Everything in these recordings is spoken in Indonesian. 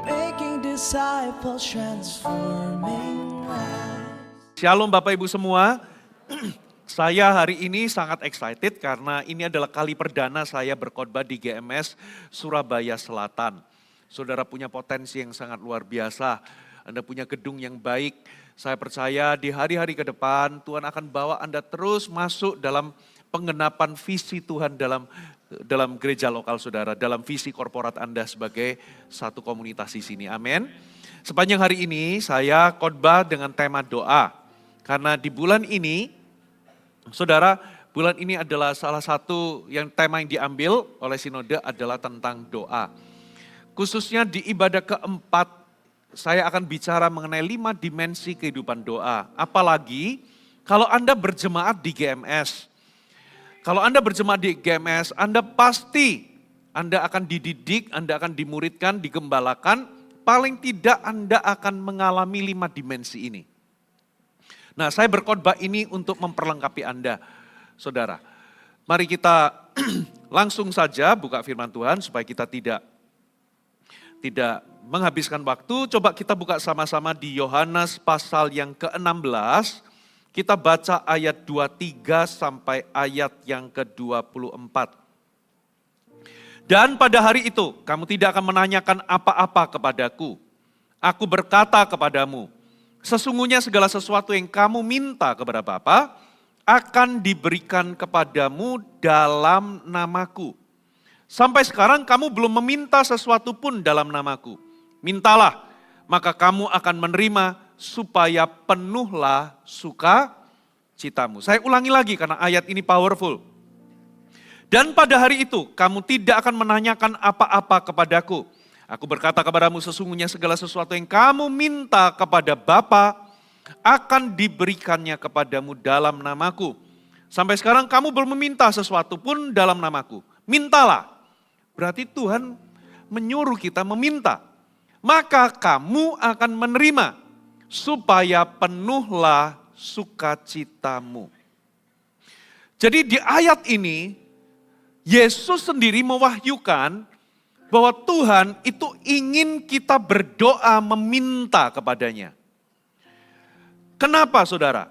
making disciples, transforming lives. Shalom Bapak Ibu semua, saya hari ini sangat excited karena ini adalah kali perdana saya berkhotbah di GMS Surabaya Selatan. Saudara punya potensi yang sangat luar biasa, Anda punya gedung yang baik. Saya percaya di hari-hari ke depan Tuhan akan bawa Anda terus masuk dalam penggenapan visi Tuhan dalam gereja lokal saudara, dalam visi korporat Anda sebagai satu komunitas di sini. Amin. Sepanjang hari ini saya khotbah dengan tema doa. Karena di bulan ini, saudara, bulan ini adalah salah satu tema yang diambil oleh sinode adalah tentang doa. Khususnya di ibadah keempat, saya akan bicara mengenai 5 dimensi kehidupan doa. Apalagi kalau Anda berjemaat di GMS. Kalau Anda berjemaat di GMS, Anda pasti Anda akan dididik, Anda akan dimuridkan, digembalakan. Paling tidak Anda akan mengalami 5 dimensi ini. Nah, saya berkhotbah ini untuk memperlengkapi Anda, saudara. Mari kita langsung saja buka firman Tuhan supaya kita tidak menghabiskan waktu. Coba kita buka sama-sama di Yohanes pasal yang ke-16. Kita baca ayat 23 sampai ayat yang ke-24. Dan pada hari itu, kamu tidak akan menanyakan apa-apa kepadaku. Aku berkata kepadamu, sesungguhnya segala sesuatu yang kamu minta kepada Bapa akan diberikan kepadamu dalam namaku. Sampai sekarang kamu belum meminta sesuatu pun dalam namaku. Mintalah, maka kamu akan menerima supaya penuhlah sukacitamu. Saya ulangi lagi karena ayat ini powerful. Dan pada hari itu kamu tidak akan menanyakan apa-apa kepadaku. Aku berkata kepadamu sesungguhnya segala sesuatu yang kamu minta kepada Bapa akan diberikannya kepadamu dalam namaku. Sampai sekarang kamu belum meminta sesuatu pun dalam namaku. Mintalah. Berarti Tuhan menyuruh kita meminta. Maka kamu akan menerima supaya penuhlah sukacitamu. Jadi di ayat ini Yesus sendiri mewahyukan bahwa Tuhan itu ingin kita berdoa meminta kepadanya. Kenapa saudara?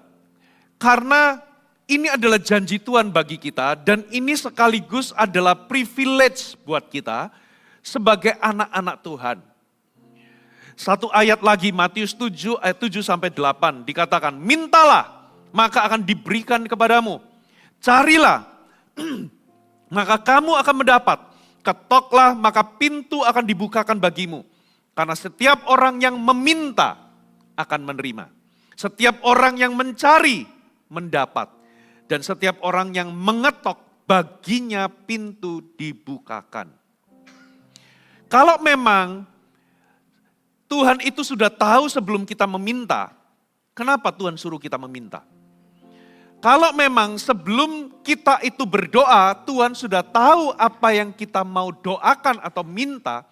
Karena ini adalah janji Tuhan bagi kita dan ini sekaligus adalah privilege buat kita sebagai anak-anak Tuhan. Satu ayat lagi Matius 7 ayat 7 sampai 8 dikatakan, mintalah maka akan diberikan kepadamu. Carilah maka kamu akan mendapat. Ketoklah maka pintu akan dibukakan bagimu. Karena setiap orang yang meminta akan menerima. Setiap orang yang mencari mendapat. Dan setiap orang yang mengetok baginya pintu dibukakan. Kalau memang Tuhan itu sudah tahu sebelum kita meminta, kenapa Tuhan suruh kita meminta? Kalau memang sebelum kita itu berdoa, Tuhan sudah tahu apa yang kita mau doakan atau minta.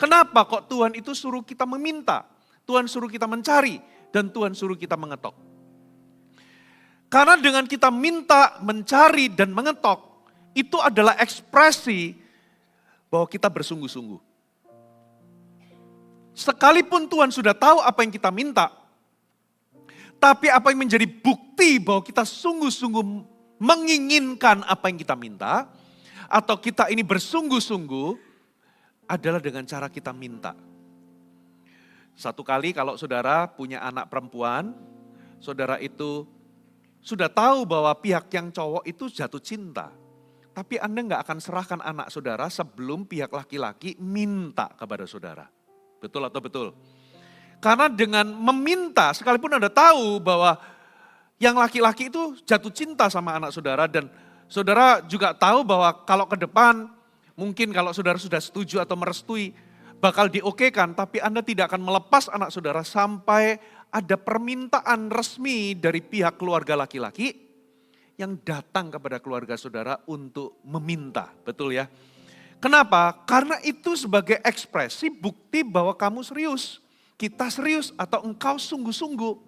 Kenapa kok Tuhan itu suruh kita meminta? Tuhan suruh kita mencari dan Tuhan suruh kita mengetok. Karena dengan kita minta, mencari dan mengetok, itu adalah ekspresi bahwa kita bersungguh-sungguh. Sekalipun Tuhan sudah tahu apa yang kita minta, tapi apa yang menjadi bukti bahwa kita sungguh-sungguh menginginkan apa yang kita minta, atau kita ini bersungguh-sungguh, adalah dengan cara kita minta. Satu kali kalau saudara punya anak perempuan, saudara itu sudah tahu bahwa pihak yang cowok itu jatuh cinta. Tapi Anda nggak akan serahkan anak saudara sebelum pihak laki-laki minta kepada saudara. Betul atau betul? Karena dengan meminta, sekalipun Anda tahu bahwa yang laki-laki itu jatuh cinta sama anak saudara dan saudara juga tahu bahwa kalau ke depan mungkin kalau saudara sudah setuju atau merestui bakal diokekan, tapi Anda tidak akan melepas anak saudara sampai ada permintaan resmi dari pihak keluarga laki-laki yang datang kepada keluarga saudara untuk meminta, betul ya? Kenapa? Karena itu sebagai ekspresi bukti bahwa kamu serius. Kita serius atau engkau sungguh-sungguh.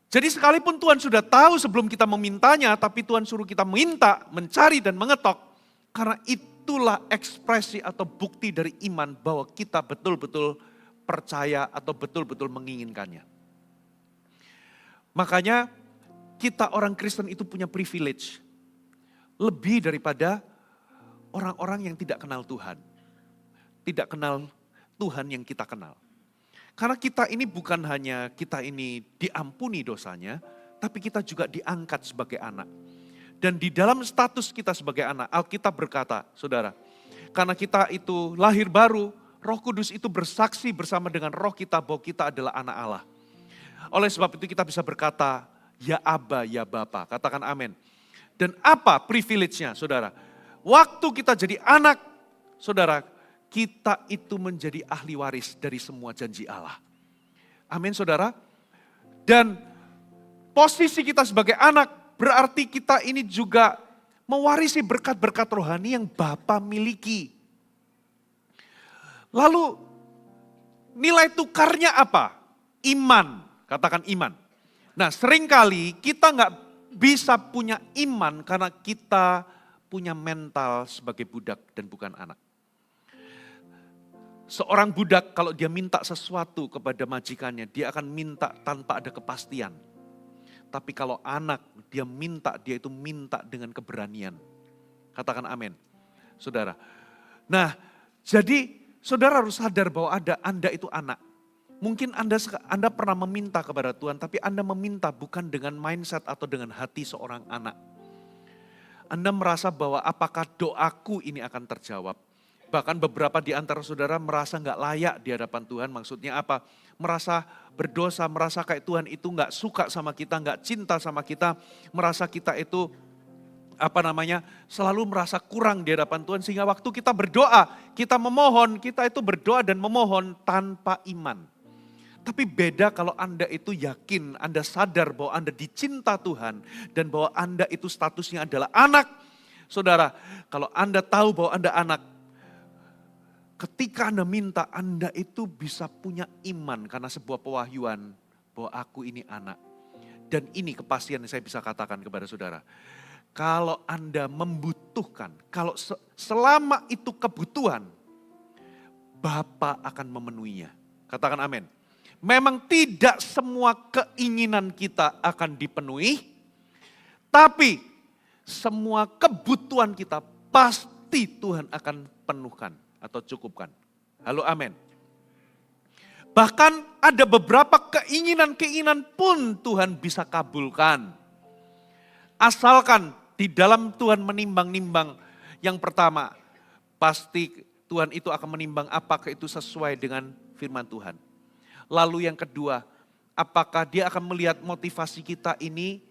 Jadi sekalipun Tuhan sudah tahu sebelum kita memintanya, tapi Tuhan suruh kita minta, mencari dan mengetok. Karena itu itulah ekspresi atau bukti dari iman bahwa kita betul-betul percaya atau betul-betul menginginkannya. Makanya kita orang Kristen itu punya privilege lebih daripada orang-orang yang tidak kenal Tuhan. Tidak kenal Tuhan yang kita kenal. Karena kita ini bukan hanya kita ini diampuni dosanya, tapi kita juga diangkat sebagai anak. Dan di dalam status kita sebagai anak, Alkitab berkata, saudara, karena kita itu lahir baru, Roh Kudus itu bersaksi bersama dengan roh kita bahwa kita adalah anak Allah. Oleh sebab itu kita bisa berkata, ya Aba, ya Bapa, katakan amin. Dan apa privilege-nya, saudara? Waktu kita jadi anak, saudara, kita itu menjadi ahli waris dari semua janji Allah. Amin, saudara. Dan posisi kita sebagai anak, berarti kita ini juga mewarisi berkat-berkat rohani yang Bapa miliki. Lalu nilai tukarnya apa? Iman, katakan iman. Nah seringkali kita nggak bisa punya iman karena kita punya mental sebagai budak dan bukan anak. Seorang budak kalau dia minta sesuatu kepada majikannya, dia akan minta tanpa ada kepastian. Tapi kalau anak, dia itu minta dengan keberanian. Katakan amin, saudara. Nah, jadi saudara harus sadar bahwa Anda itu anak. Mungkin Anda pernah meminta kepada Tuhan, tapi Anda meminta bukan dengan mindset atau dengan hati seorang anak. Anda merasa bahwa apakah doaku ini akan terjawab. Bahkan beberapa di antara saudara merasa nggak layak di hadapan Tuhan. Maksudnya apa? Merasa berdosa, merasa kayak Tuhan itu nggak suka sama kita, nggak cinta sama kita. Merasa kita itu selalu merasa kurang di hadapan Tuhan. Sehingga waktu kita berdoa, kita memohon, kita itu berdoa dan memohon tanpa iman. Tapi beda kalau Anda itu yakin, Anda sadar bahwa Anda dicinta Tuhan. Dan bahwa Anda itu statusnya adalah anak. Saudara, kalau Anda tahu bahwa Anda anak, ketika Anda minta, Anda itu bisa punya iman karena sebuah pewahyuan bahwa aku ini anak. Dan ini kepastian yang saya bisa katakan kepada saudara. Kalau Anda membutuhkan, kalau selama itu kebutuhan, Bapa akan memenuhinya. Katakan amin. Memang tidak semua keinginan kita akan dipenuhi, tapi semua kebutuhan kita pasti Tuhan akan penuhkan atau cukupkan. Halo amin. Bahkan ada beberapa keinginan-keinginan pun Tuhan bisa kabulkan. Asalkan di dalam Tuhan menimbang-nimbang, yang pertama pasti Tuhan itu akan menimbang apakah itu sesuai dengan firman Tuhan. Lalu yang kedua, apakah dia akan melihat motivasi kita ini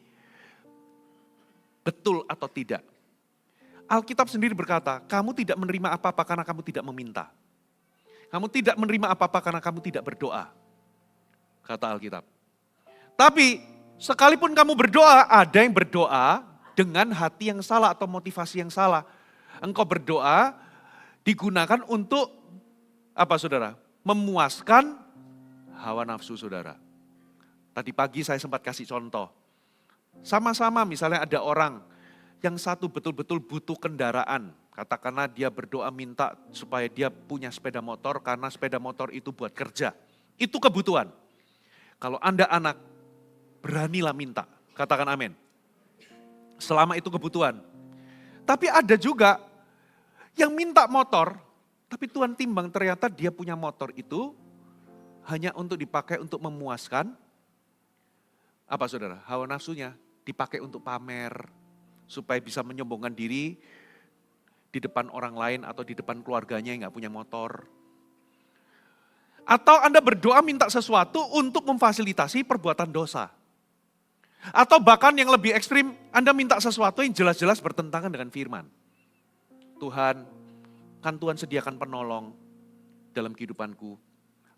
betul atau tidak. Alkitab sendiri berkata, kamu tidak menerima apa-apa karena kamu tidak meminta. Kamu tidak menerima apa-apa karena kamu tidak berdoa. Kata Alkitab. Tapi sekalipun kamu berdoa, ada yang berdoa dengan hati yang salah atau motivasi yang salah. Engkau berdoa digunakan untuk apa saudara? Memuaskan hawa nafsu saudara. Tadi pagi saya sempat kasih contoh. Sama-sama misalnya ada orang yang satu betul-betul butuh kendaraan. Katakanlah dia berdoa minta supaya dia punya sepeda motor karena sepeda motor itu buat kerja. Itu kebutuhan. Kalau Anda anak, beranilah minta. Katakan amin. Selama itu kebutuhan. Tapi ada juga yang minta motor, tapi Tuhan timbang ternyata dia punya motor itu hanya untuk dipakai untuk memuaskan apa saudara? Hawa nafsunya dipakai untuk pamer. Supaya bisa menyombongkan diri di depan orang lain atau di depan keluarganya yang gak punya motor. Atau Anda berdoa minta sesuatu untuk memfasilitasi perbuatan dosa. Atau bahkan yang lebih ekstrim, Anda minta sesuatu yang jelas-jelas bertentangan dengan firman. Tuhan, kan Tuhan sediakan penolong dalam kehidupanku.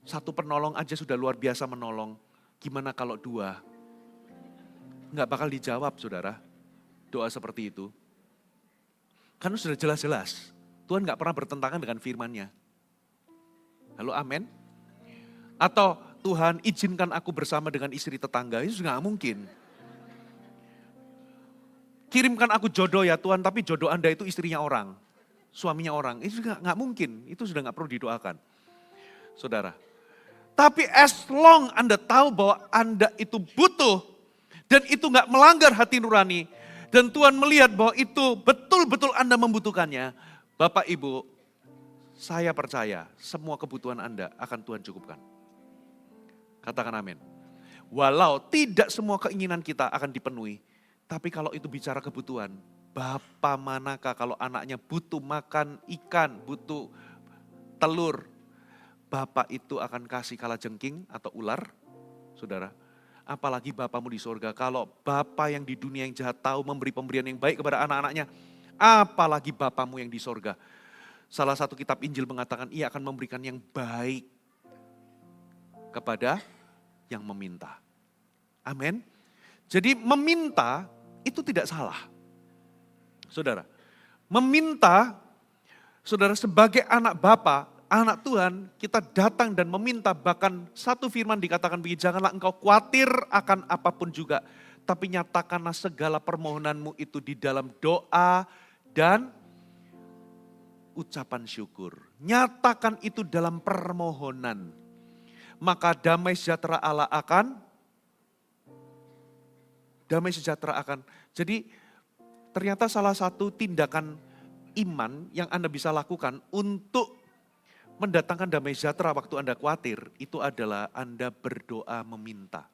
Satu penolong aja sudah luar biasa menolong. Gimana kalau dua? Gak bakal dijawab saudara. Doa seperti itu. Karena sudah jelas-jelas. Tuhan gak pernah bertentangan dengan firman-Nya. Halo amin. Atau Tuhan izinkan aku bersama dengan istri tetangga. Itu gak mungkin. Kirimkan aku jodoh ya Tuhan, tapi jodoh Anda itu istrinya orang. suaminya orang. Itu juga nggak mungkin, itu sudah nggak perlu didoakan. Saudara. Tapi as long Anda tahu bahwa Anda itu butuh dan itu nggak melanggar hati nurani dan Tuhan melihat bahwa itu betul-betul Anda membutuhkannya, Bapak Ibu, saya percaya semua kebutuhan Anda akan Tuhan cukupkan. Katakan amin. Walau tidak semua keinginan kita akan dipenuhi, tapi kalau itu bicara kebutuhan, Bapa manakah kalau anaknya butuh makan ikan, butuh telur, Bapak itu akan kasih kalajengking atau ular, saudara. Apalagi Bapamu di surga, kalau Bapa yang di dunia yang jahat tahu memberi pemberian yang baik kepada anak-anaknya, apalagi Bapamu yang di surga. Salah satu kitab Injil mengatakan ia akan memberikan yang baik kepada yang meminta. Amin. Jadi meminta itu tidak salah. Saudara, meminta, saudara sebagai anak Bapa, anak Tuhan, kita datang dan meminta, bahkan satu firman dikatakan begini, janganlah engkau khawatir akan apapun juga, tapi nyatakanlah segala permohonanmu itu di dalam doa dan ucapan syukur. Nyatakan itu dalam permohonan. Maka damai sejahtera Allah akan, jadi ternyata salah satu tindakan iman yang Anda bisa lakukan untuk mendatangkan damai sejahtera waktu Anda khawatir, itu adalah Anda berdoa meminta.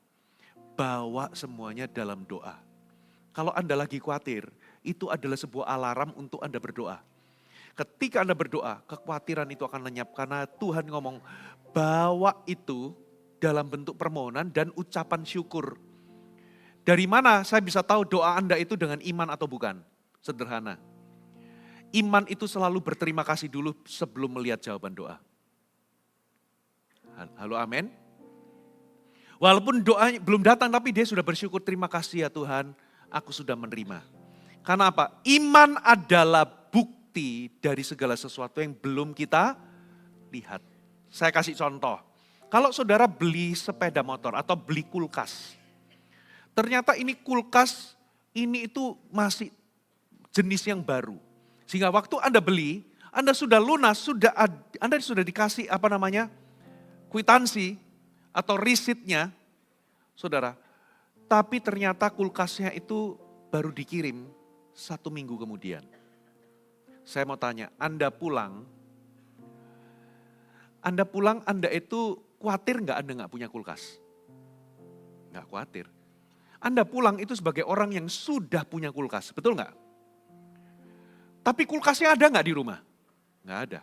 Bawa semuanya dalam doa. Kalau Anda lagi khawatir, itu adalah sebuah alarm untuk Anda berdoa. Ketika Anda berdoa, kekhawatiran itu akan lenyap karena Tuhan ngomong, bawa itu dalam bentuk permohonan dan ucapan syukur. Dari mana saya bisa tahu doa Anda itu dengan iman atau bukan? Sederhana. Iman itu selalu berterima kasih dulu sebelum melihat jawaban doa. Halo, amin. Walaupun doanya belum datang tapi dia sudah bersyukur, terima kasih ya Tuhan, aku sudah menerima. Karena apa? Iman adalah bukti dari segala sesuatu yang belum kita lihat. Saya kasih contoh. Kalau saudara beli sepeda motor atau beli kulkas. Ternyata ini kulkas, ini itu masih jenis yang baru. Sehingga waktu Anda beli, Anda sudah lunas, Anda sudah dikasih kwitansi atau risitnya, saudara. Tapi ternyata kulkasnya itu baru dikirim 1 minggu kemudian. Saya mau tanya, Anda pulang, Anda itu khawatir nggak Anda nggak punya kulkas? Nggak khawatir. Anda pulang itu sebagai orang yang sudah punya kulkas, betul nggak? Tapi kulkasnya ada nggak di rumah? Nggak ada.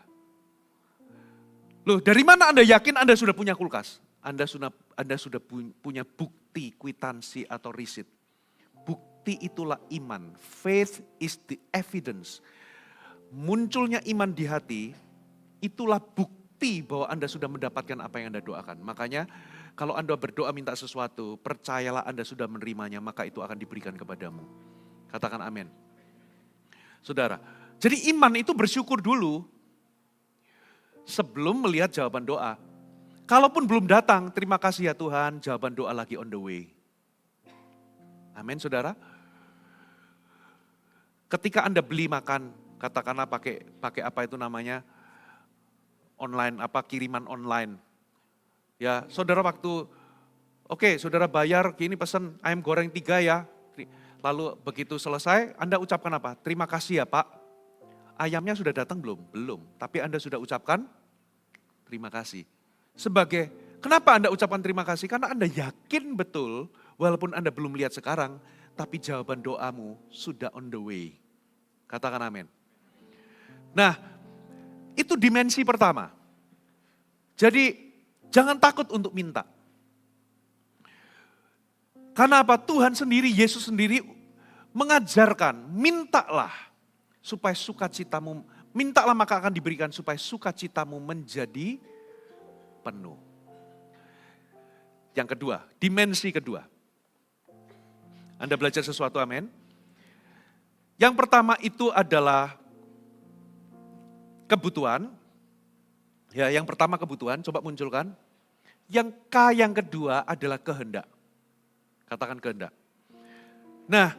Loh, dari mana Anda yakin Anda sudah punya kulkas? Anda sudah punya bukti, kwitansi atau risit. Bukti itulah iman. Faith is the evidence. Munculnya iman di hati, itulah bukti bahwa Anda sudah mendapatkan apa yang Anda doakan. Makanya kalau Anda berdoa minta sesuatu, percayalah Anda sudah menerimanya, maka itu akan diberikan kepadamu. Katakan amin. Saudara, jadi iman itu bersyukur dulu sebelum melihat jawaban doa. Kalaupun belum datang, terima kasih ya Tuhan, jawaban doa lagi on the way. Amin saudara. Ketika Anda beli makan, katakanlah pakai apa itu namanya, online, kiriman online. Ya saudara saudara bayar, gini pesen ayam goreng 3 ya. Lalu begitu selesai, Anda ucapkan apa? Terima kasih ya Pak. Ayamnya sudah datang belum? Belum. Tapi Anda sudah ucapkan terima kasih. Kenapa Anda ucapkan terima kasih? Karena Anda yakin betul, walaupun Anda belum lihat sekarang, tapi jawaban doamu sudah on the way. Katakan amin. Nah, itu dimensi pertama. Jadi, jangan takut untuk minta. Karena apa? Tuhan sendiri, Yesus sendiri mengajarkan, mintalah supaya sukacitamu, mintalah maka akan diberikan supaya sukacitamu menjadi penuh. Yang kedua, dimensi kedua. Anda belajar sesuatu, amin. Yang pertama itu adalah kebutuhan. Ya, yang pertama kebutuhan, coba munculkan. Yang yang kedua adalah kehendak. Katakan kehendak. Nah,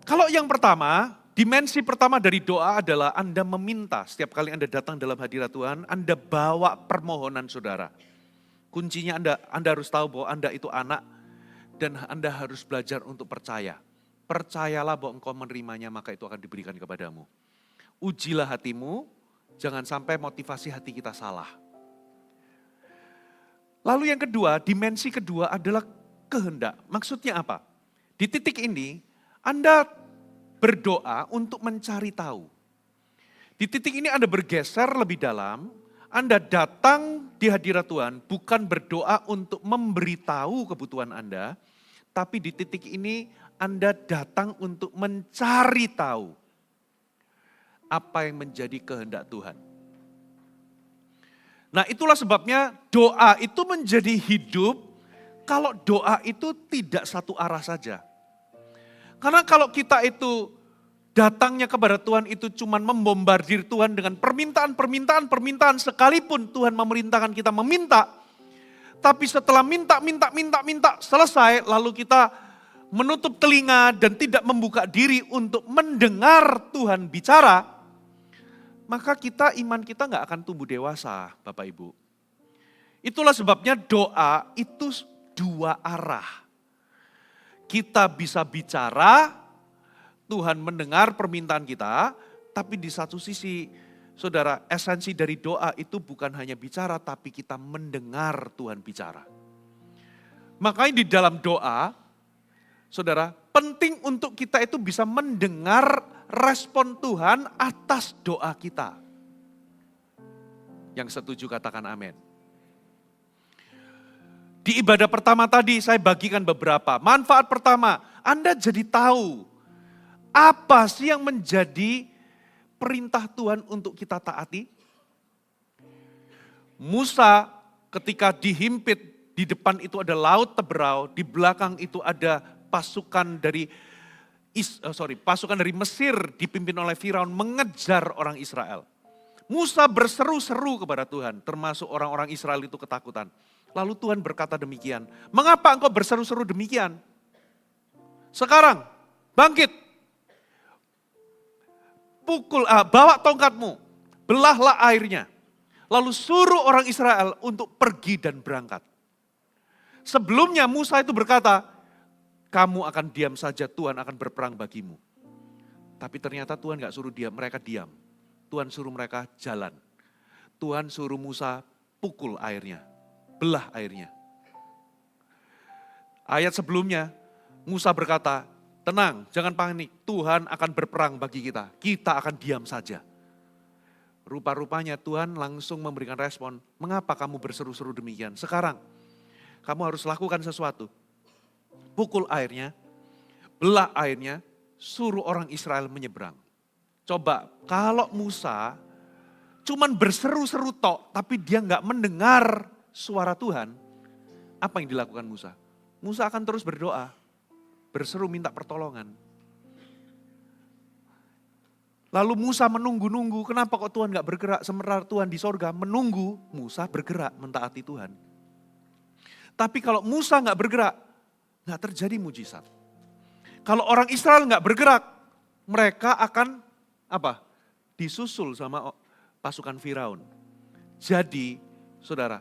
kalau yang pertama, dimensi pertama dari doa adalah Anda meminta. Setiap kali Anda datang dalam hadirat Tuhan, Anda bawa permohonan saudara. Kuncinya Anda harus tahu bahwa Anda itu anak dan Anda harus belajar untuk percaya. Percayalah bahwa engkau menerimanya, maka itu akan diberikan kepadamu. Ujilah hatimu, jangan sampai motivasi hati kita salah. Lalu yang kedua, dimensi kedua adalah kehendak. Maksudnya apa? Di titik ini, Anda berdoa untuk mencari tahu. Di titik ini Anda bergeser lebih dalam, Anda datang di hadirat Tuhan bukan berdoa untuk memberitahu kebutuhan Anda, tapi di titik ini Anda datang untuk mencari tahu apa yang menjadi kehendak Tuhan. Nah, itulah sebabnya doa itu menjadi hidup kalau doa itu tidak satu arah saja. Karena kalau kita itu datangnya kepada Tuhan itu cuma membombardir Tuhan dengan permintaan sekalipun Tuhan memerintahkan kita meminta. Tapi setelah minta selesai lalu kita menutup telinga dan tidak membuka diri untuk mendengar Tuhan bicara. Maka iman kita nggak akan tumbuh dewasa, Bapak Ibu. Itulah sebabnya doa itu dua arah. Kita bisa bicara, Tuhan mendengar permintaan kita, tapi di satu sisi, saudara, esensi dari doa itu bukan hanya bicara, tapi kita mendengar Tuhan bicara. Makanya di dalam doa, saudara, penting untuk kita itu bisa mendengar respon Tuhan atas doa kita. Yang setuju katakan amin. Di ibadah pertama tadi saya bagikan beberapa. Manfaat pertama, Anda jadi tahu apa sih yang menjadi perintah Tuhan untuk kita taati. Musa ketika dihimpit, di depan itu ada laut Teberau, di belakang itu ada pasukan dari Mesir dipimpin oleh Firaun mengejar orang Israel. Musa berseru-seru kepada Tuhan, termasuk orang-orang Israel itu ketakutan. Lalu Tuhan berkata demikian, mengapa engkau berseru-seru demikian? Sekarang bangkit, bawa tongkatmu, belahlah airnya. Lalu suruh orang Israel untuk pergi dan berangkat. Sebelumnya Musa itu berkata, kamu akan diam saja, Tuhan akan berperang bagimu. Tapi ternyata Tuhan gak suruh mereka diam. Tuhan suruh mereka jalan. Tuhan suruh Musa pukul airnya, belah airnya. Ayat sebelumnya Musa berkata, tenang, jangan panik, Tuhan akan berperang bagi kita. Kita akan diam saja. Rupa-rupanya Tuhan langsung memberikan respon, mengapa kamu berseru-seru demikian? Sekarang kamu harus lakukan sesuatu. Pukul airnya, belah airnya, suruh orang Israel menyeberang. Coba, kalau Musa cuman berseru-seru tok, tapi dia nggak mendengar suara Tuhan, apa yang dilakukan Musa? Musa akan terus berdoa, berseru minta pertolongan. Lalu Musa menunggu-nunggu, kenapa kok Tuhan nggak bergerak? Sementara Tuhan di sorga menunggu, Musa bergerak mentaati Tuhan. Tapi kalau Musa nggak bergerak, nggak terjadi mujizat. Kalau orang Israel nggak bergerak, mereka akan disusul sama pasukan Firaun. Jadi, saudara,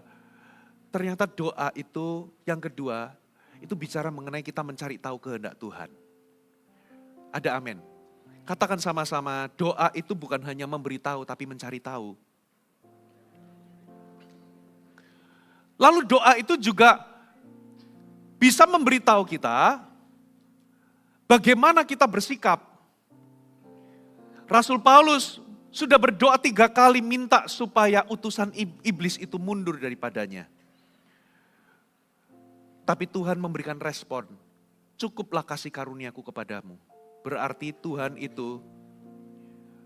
ternyata doa itu yang kedua, itu bicara mengenai kita mencari tahu kehendak Tuhan. Ada amin. Katakan sama-sama, doa itu bukan hanya memberitahu, tapi mencari tahu. Lalu doa itu juga bisa memberitahu kita bagaimana kita bersikap. Rasul Paulus sudah berdoa 3 kali minta supaya utusan iblis itu mundur daripadanya. Tapi Tuhan memberikan respon, cukuplah kasih karuniaku kepadamu. Berarti Tuhan itu,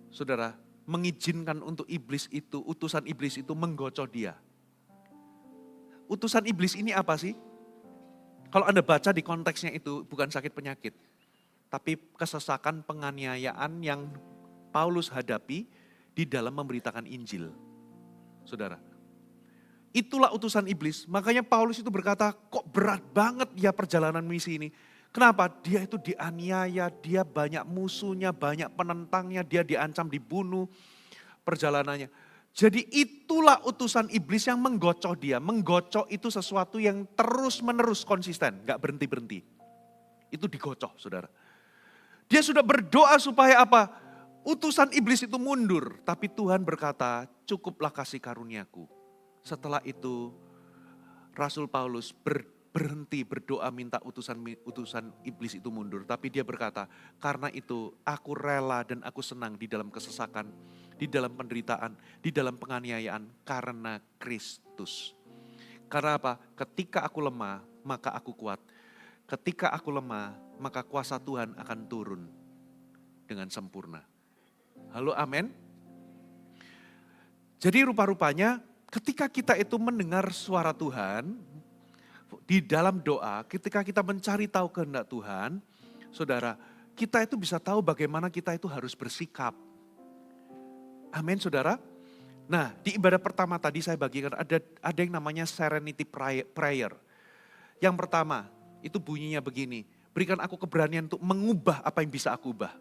saudara, mengizinkan untuk utusan iblis itu menggocok dia. Utusan iblis ini apa sih? Kalau Anda baca di konteksnya itu bukan sakit penyakit, tapi kesesakan penganiayaan yang Paulus hadapi di dalam memberitakan Injil. Saudara, itulah utusan iblis. Makanya Paulus itu berkata, kok berat banget ya perjalanan misi ini. Kenapa? Dia itu dianiaya, dia banyak musuhnya, banyak penentangnya, dia diancam dibunuh perjalanannya. Jadi itulah utusan iblis yang menggocok dia. Menggocok itu sesuatu yang terus menerus konsisten, gak berhenti-berhenti. Itu digocok, saudara. Dia sudah berdoa supaya apa? Utusan iblis itu mundur. Tapi Tuhan berkata, cukuplah kasih karuniaku. Setelah itu Rasul Paulus berhenti berdoa minta utusan iblis itu mundur. Tapi dia berkata, karena itu aku rela dan aku senang di dalam kesesakan, di dalam penderitaan, di dalam penganiayaan karena Kristus. Karena apa? Ketika aku lemah, maka aku kuat. Ketika aku lemah, maka kuasa Tuhan akan turun dengan sempurna. Halo, amin. Jadi rupa-rupanya ketika kita itu mendengar suara Tuhan, di dalam doa, ketika kita mencari tahu kehendak Tuhan, saudara, kita itu bisa tahu bagaimana kita itu harus bersikap. Amin, saudara. Nah, di ibadah pertama tadi saya bagikan ada yang namanya serenity prayer. Yang pertama, itu bunyinya begini, berikan aku keberanian untuk mengubah apa yang bisa aku ubah.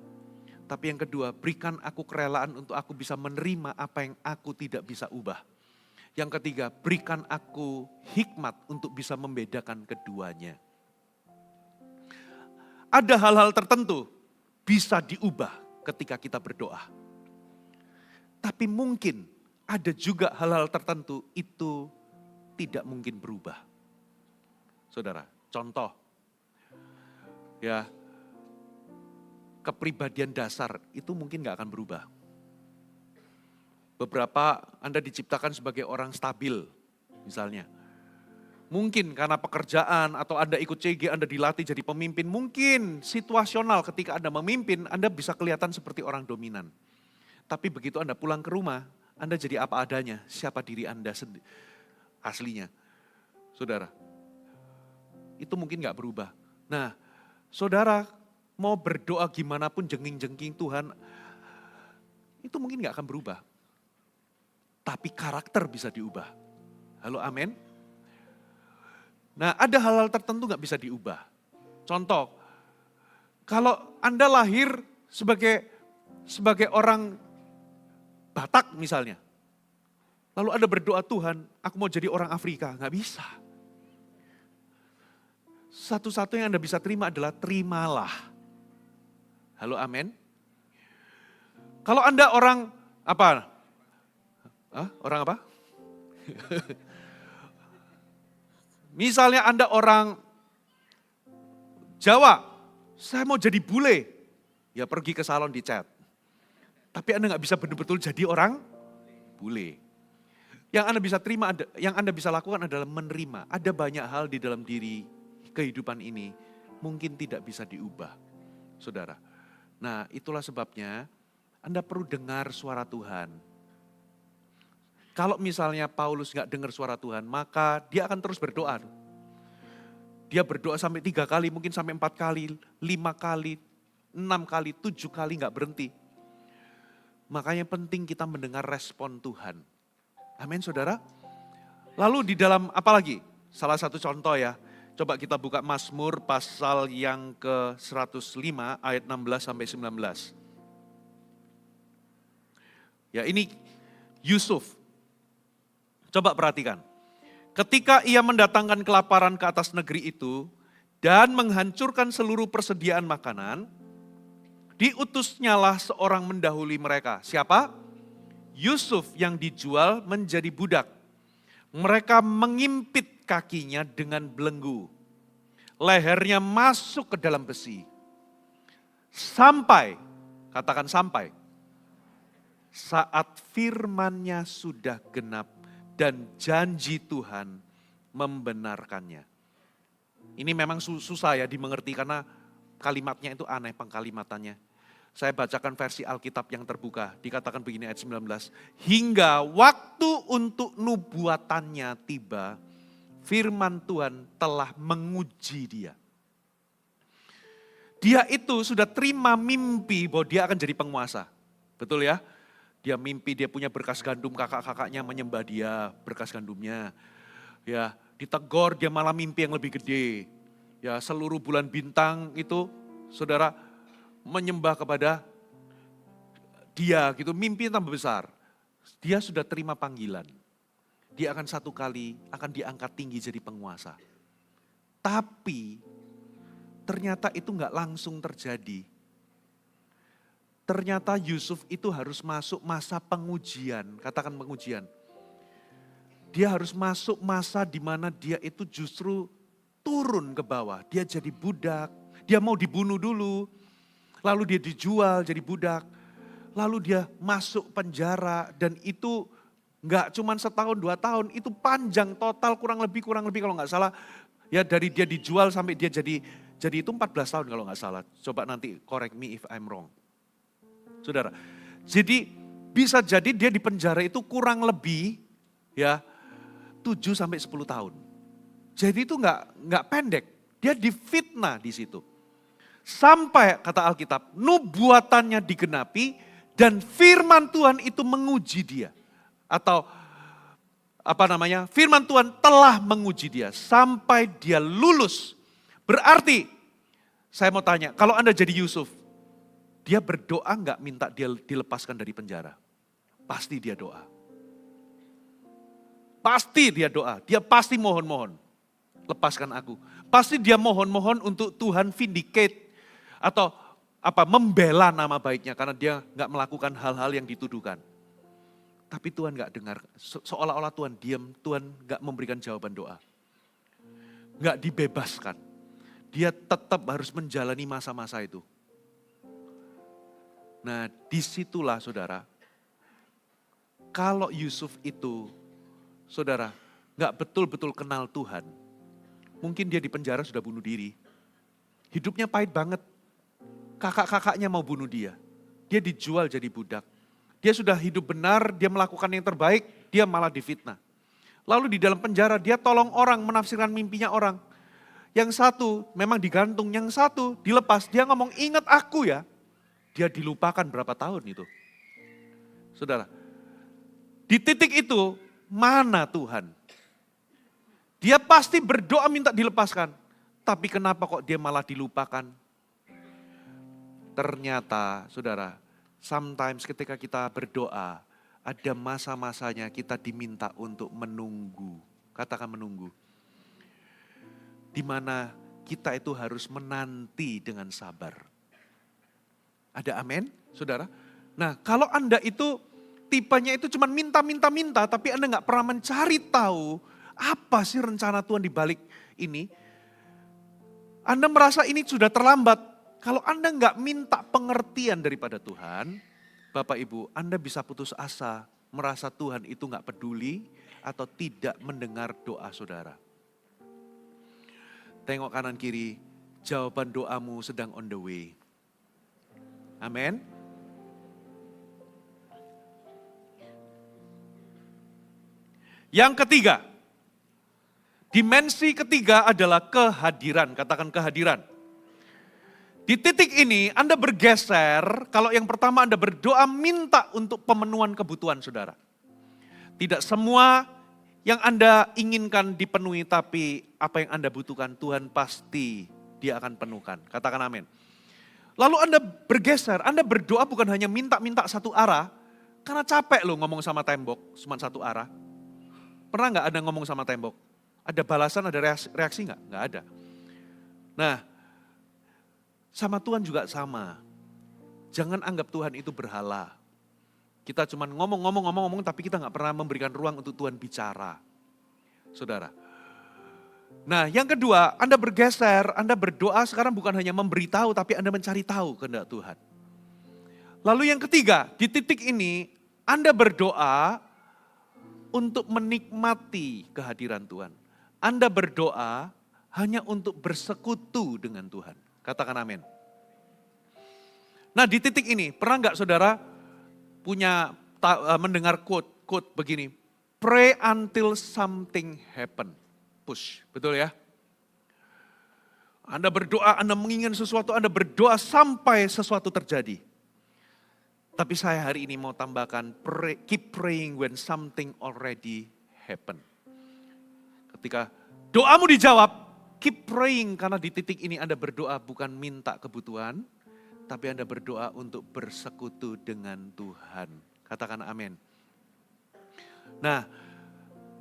Tapi yang kedua, berikan aku kerelaan untuk aku bisa menerima apa yang aku tidak bisa ubah. Yang ketiga, berikan aku hikmat untuk bisa membedakan keduanya. Ada hal-hal tertentu bisa diubah ketika kita berdoa. Tapi mungkin ada juga hal-hal tertentu itu tidak mungkin berubah. Saudara, contoh, ya, kepribadian dasar itu mungkin gak akan berubah. Beberapa Anda diciptakan sebagai orang stabil, misalnya. Mungkin karena pekerjaan atau Anda ikut CG, Anda dilatih jadi pemimpin. Mungkin situasional ketika Anda memimpin, Anda bisa kelihatan seperti orang dominan. Tapi begitu Anda pulang ke rumah, Anda jadi apa adanya, siapa diri Anda aslinya. Saudara, itu mungkin gak berubah. Nah, saudara mau berdoa gimana pun jengking-jengking Tuhan, itu mungkin gak akan berubah. Tapi karakter bisa diubah. Halo, amin. Nah, ada hal-hal tertentu gak bisa diubah. Contoh, kalau Anda lahir sebagai orang Batak misalnya. Lalu Anda berdoa, Tuhan, aku mau jadi orang Afrika. Gak bisa. Satu-satunya yang Anda bisa terima adalah terimalah. Halo, amin. Kalau Anda orang apa? Orang apa? Misalnya Anda orang Jawa, saya mau jadi bule. Ya pergi ke salon dicat. Tapi Anda gak bisa betul-betul jadi orang bule. Yang Anda bisa terima, yang Anda bisa lakukan adalah menerima. Ada banyak hal di dalam diri kehidupan ini mungkin tidak bisa diubah, saudara. Nah, itulah sebabnya Anda perlu dengar suara Tuhan. Kalau misalnya Paulus gak dengar suara Tuhan, maka dia akan terus berdoa. Dia berdoa sampai 3 kali, mungkin sampai 4 kali, 5 kali, 6 kali, 7 kali gak berhenti. Makanya penting kita mendengar respon Tuhan. Amin, saudara. Lalu di dalam apa lagi? Salah satu contoh ya. Coba kita buka Mazmur pasal yang ke-105 ayat 16 sampai 19. Ya, ini Yusuf. Coba perhatikan. Ketika ia mendatangkan kelaparan ke atas negeri itu dan menghancurkan seluruh persediaan makanan, diutusnyalah seorang mendahului mereka. Siapa? Yusuf yang dijual menjadi budak. Mereka mengimpit kakinya dengan belenggu. Lehernya masuk ke dalam besi. Sampai, katakan sampai. Saat firman-Nya sudah genap dan janji Tuhan membenarkannya. Ini memang susah ya dimengerti karena kalimatnya itu aneh pengkalimatannya. Saya bacakan versi Alkitab yang terbuka. Dikatakan begini ayat 19. Hingga waktu untuk nubuatannya tiba, firman Tuhan telah menguji dia. Dia itu sudah terima mimpi bahwa dia akan jadi penguasa. Betul ya? Dia mimpi dia punya berkas gandum, kakak-kakaknya menyembah dia berkas gandumnya. Ya, ditegur dia malah mimpi yang lebih gede. Ya, seluruh bulan bintang itu saudara menyembah kepada dia gitu, mimpi tambah besar. Dia sudah terima panggilan. Dia akan satu kali akan diangkat tinggi jadi penguasa. Tapi ternyata itu enggak langsung terjadi. Ternyata Yusuf itu harus masuk masa pengujian, katakan pengujian. Dia harus masuk masa di mana dia itu justru turun ke bawah. Dia jadi budak, dia mau dibunuh dulu, lalu dia dijual jadi budak, lalu dia masuk penjara dan itu enggak cuma setahun 2 tahun, itu panjang total kurang lebih kalau enggak salah. Ya dari dia dijual sampai dia jadi itu 14 tahun kalau enggak salah. Coba nanti correct me if I'm wrong. Saudara, jadi bisa jadi dia di penjara itu kurang lebih ya 7 sampai 10 tahun. Jadi itu enggak pendek, dia difitnah di situ. Sampai kata Alkitab, nubuatannya digenapi dan firman Tuhan itu menguji dia. Atau firman Tuhan telah menguji dia sampai dia lulus. Berarti saya mau tanya, kalau Anda jadi Yusuf, dia berdoa enggak minta dia dilepaskan dari penjara? Pasti dia doa. Pasti dia doa, dia pasti mohon-mohon. Lepaskan aku. Pasti dia mohon-mohon untuk Tuhan vindicate atau membela nama baiknya karena dia enggak melakukan hal-hal yang dituduhkan. Tapi Tuhan enggak dengar, seolah-olah Tuhan diam, Tuhan enggak memberikan jawaban doa. Enggak dibebaskan. Dia tetap harus menjalani masa-masa itu. Nah disitulah saudara, kalau Yusuf itu saudara enggak betul-betul kenal Tuhan, mungkin dia di penjara sudah bunuh diri. Hidupnya pahit banget, kakak-kakaknya mau bunuh dia. Dia dijual jadi budak. Dia sudah hidup benar, dia melakukan yang terbaik, dia malah difitnah. Lalu di dalam penjara dia tolong orang menafsirkan mimpinya orang. Yang satu memang digantung, yang satu dilepas. Dia ngomong ingat aku ya. Dia dilupakan berapa tahun itu. Saudara, di titik itu mana Tuhan? Dia pasti berdoa minta dilepaskan. Tapi kenapa kok dia malah dilupakan? Ternyata saudara, sometimes ketika kita berdoa, ada masa-masanya kita diminta untuk menunggu. Katakan menunggu. Di mana kita itu harus menanti dengan sabar. Ada amin, saudara? Nah, kalau Anda itu tipenya itu cuma minta, tapi Anda nggak pernah mencari tahu apa sih rencana Tuhan di balik ini. Anda merasa ini sudah terlambat. Kalau Anda nggak minta pengertian daripada Tuhan, Bapak Ibu, Anda bisa putus asa, merasa Tuhan itu nggak peduli atau tidak mendengar doa saudara. Tengok kanan kiri, jawaban doamu sedang on the way. Amin. Yang ketiga, dimensi ketiga adalah kehadiran. Katakan kehadiran. Di titik ini Anda bergeser, kalau yang pertama Anda berdoa minta untuk pemenuhan kebutuhan saudara. Tidak semua yang Anda inginkan dipenuhi, tapi apa yang Anda butuhkan Tuhan pasti dia akan penuhkan. Katakan amin. Lalu Anda bergeser, Anda berdoa bukan hanya minta-minta satu arah, karena capek loh ngomong sama tembok, cuma satu arah. Pernah nggak Anda ngomong sama tembok? Ada balasan, ada reaksi nggak? Nggak ada. Nah, sama Tuhan juga sama. Jangan anggap Tuhan itu berhala. Kita cuma ngomong, tapi kita nggak pernah memberikan ruang untuk Tuhan bicara. Saudara. Nah yang kedua, Anda bergeser, Anda berdoa sekarang bukan hanya memberitahu, tapi Anda mencari tahu kehendak Tuhan. Lalu yang ketiga, di titik ini Anda berdoa untuk menikmati kehadiran Tuhan. Anda berdoa hanya untuk bersekutu dengan Tuhan. Katakan amin. Nah di titik ini, pernah nggak saudara mendengar quote begini, pray until something happen. Push, betul ya? Anda berdoa, Anda menginginkan sesuatu, Anda berdoa sampai sesuatu terjadi. Tapi saya hari ini mau tambahkan, keep praying when something already happen. Ketika doamu dijawab, keep praying karena di titik ini Anda berdoa bukan minta kebutuhan, tapi Anda berdoa untuk bersekutu dengan Tuhan. Katakan amin. Nah,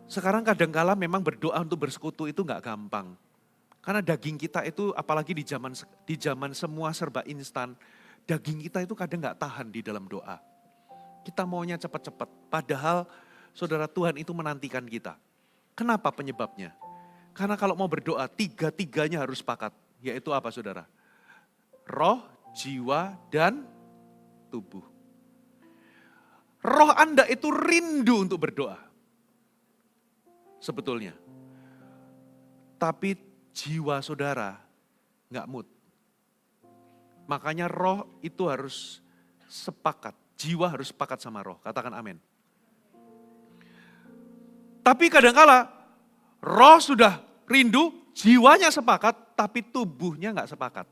sekarang kadangkala memang berdoa untuk bersekutu itu nggak gampang. Karena daging kita itu apalagi di zaman semua serba instan, daging kita itu kadang nggak tahan di dalam doa. Kita maunya cepat-cepat, padahal saudara Tuhan itu menantikan kita. Kenapa penyebabnya? Karena kalau mau berdoa, tiga-tiganya harus sepakat. Yaitu apa saudara? Roh, jiwa, dan tubuh. Roh Anda itu rindu untuk berdoa. Sebetulnya. Tapi jiwa saudara nggak mood. Makanya roh itu harus sepakat. Jiwa harus sepakat sama roh. Katakan amin. Tapi kadangkala roh sudah rindu, jiwanya sepakat, tapi tubuhnya nggak sepakat.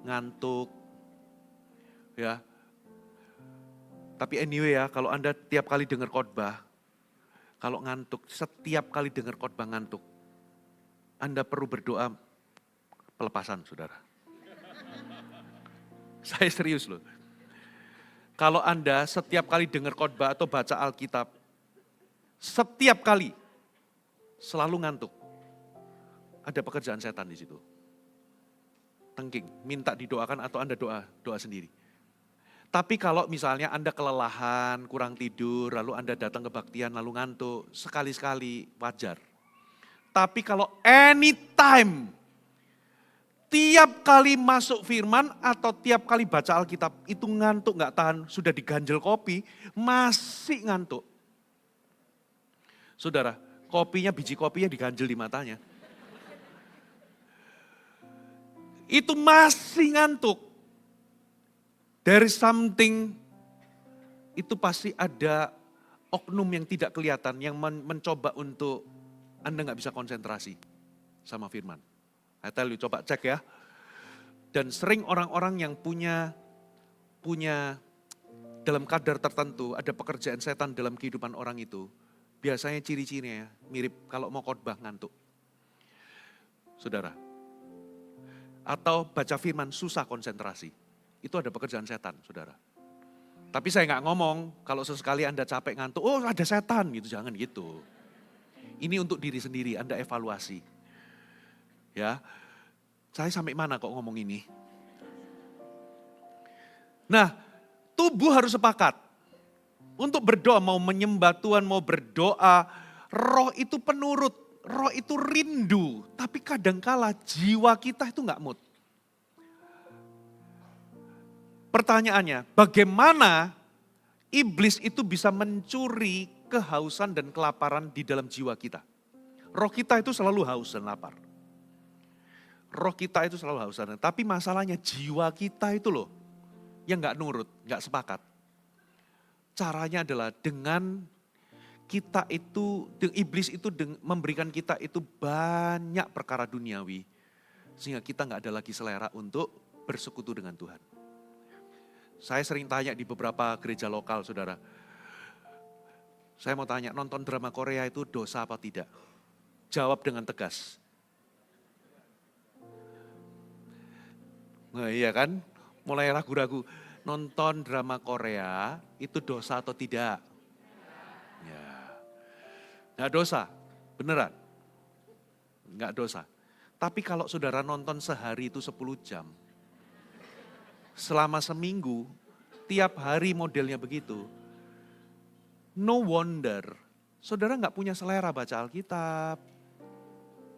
Ngantuk. Ya. Tapi anyway ya, kalau Anda tiap kali dengar khotbah, kalau ngantuk, setiap kali dengar khotbah ngantuk, Anda perlu berdoa pelepasan, saudara. Saya serius loh. Kalau Anda setiap kali dengar khotbah atau baca Alkitab, setiap kali selalu ngantuk, ada pekerjaan setan di situ. Tengking, minta didoakan atau Anda doa sendiri. Tapi kalau misalnya Anda kelelahan, kurang tidur, lalu Anda datang ke kebaktian, lalu ngantuk, sekali-sekali wajar. Tapi kalau anytime, tiap kali masuk firman atau tiap kali baca Alkitab, itu ngantuk gak tahan, sudah diganjel kopi, masih ngantuk. Saudara, biji kopinya diganjel di matanya. Itu masih ngantuk. There is something, itu pasti ada oknum yang tidak kelihatan, yang mencoba untuk Anda gak bisa konsentrasi sama firman. I tell you, coba cek ya. Dan sering orang-orang yang punya dalam kadar tertentu, ada pekerjaan setan dalam kehidupan orang itu. Biasanya ciri-cirinya mirip kalau mau khotbah ngantuk. Saudara. Atau baca firman susah konsentrasi. Itu ada pekerjaan setan, saudara. Tapi saya nggak ngomong, kalau sesekali Anda capek ngantuk, oh ada setan gitu, jangan gitu. Ini untuk diri sendiri, Anda evaluasi. Ya, saya sampai mana kok ngomong ini? Nah, tubuh harus sepakat. Untuk berdoa, mau menyembah Tuhan, mau berdoa, roh itu penurut, roh itu rindu. Tapi kadangkala jiwa kita itu nggak mood. Pertanyaannya, bagaimana iblis itu bisa mencuri kehausan dan kelaparan di dalam jiwa kita? Roh kita itu selalu haus dan lapar. Roh kita itu selalu haus dan lapar. Tapi masalahnya jiwa kita itu loh, yang gak nurut, gak sepakat. Caranya adalah dengan kita itu, iblis itu memberikan kita itu banyak perkara duniawi. Sehingga kita gak ada lagi selera untuk bersekutu dengan Tuhan. Saya sering tanya di beberapa gereja lokal, saudara. Saya mau tanya, nonton drama Korea itu dosa apa tidak? Jawab dengan tegas. Nah iya kan, mulai ragu-ragu. Nonton drama Korea itu dosa atau tidak? Ya, nggak dosa, beneran. Nggak dosa. Tapi kalau saudara nonton sehari itu 10 jam, selama seminggu, tiap hari modelnya begitu. No wonder, saudara nggak punya selera baca Alkitab.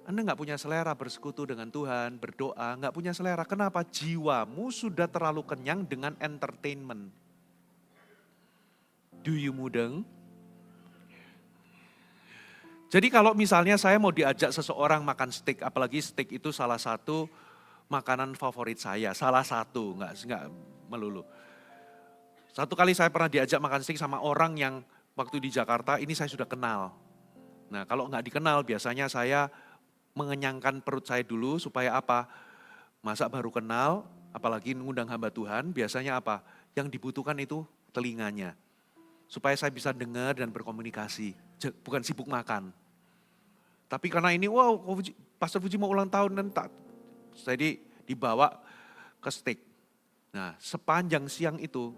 Anda nggak punya selera bersekutu dengan Tuhan, berdoa, nggak punya selera. Kenapa? Jiwamu sudah terlalu kenyang dengan entertainment. Do you mudeng? Jadi kalau misalnya saya mau diajak seseorang makan steak, apalagi steak itu salah satu makanan favorit saya, salah satu, enggak melulu. Satu kali saya pernah diajak makan steak sama orang yang waktu di Jakarta, ini saya sudah kenal. Nah kalau enggak dikenal biasanya saya mengenyangkan perut saya dulu supaya apa? Masa baru kenal, apalagi mengundang hamba Tuhan, biasanya apa? Yang dibutuhkan itu telinganya. Supaya saya bisa dengar dan berkomunikasi, bukan sibuk makan. Tapi karena ini, wow Pastor Puji mau ulang tahun dan tak. Jadi dibawa ke steak. Nah, sepanjang siang itu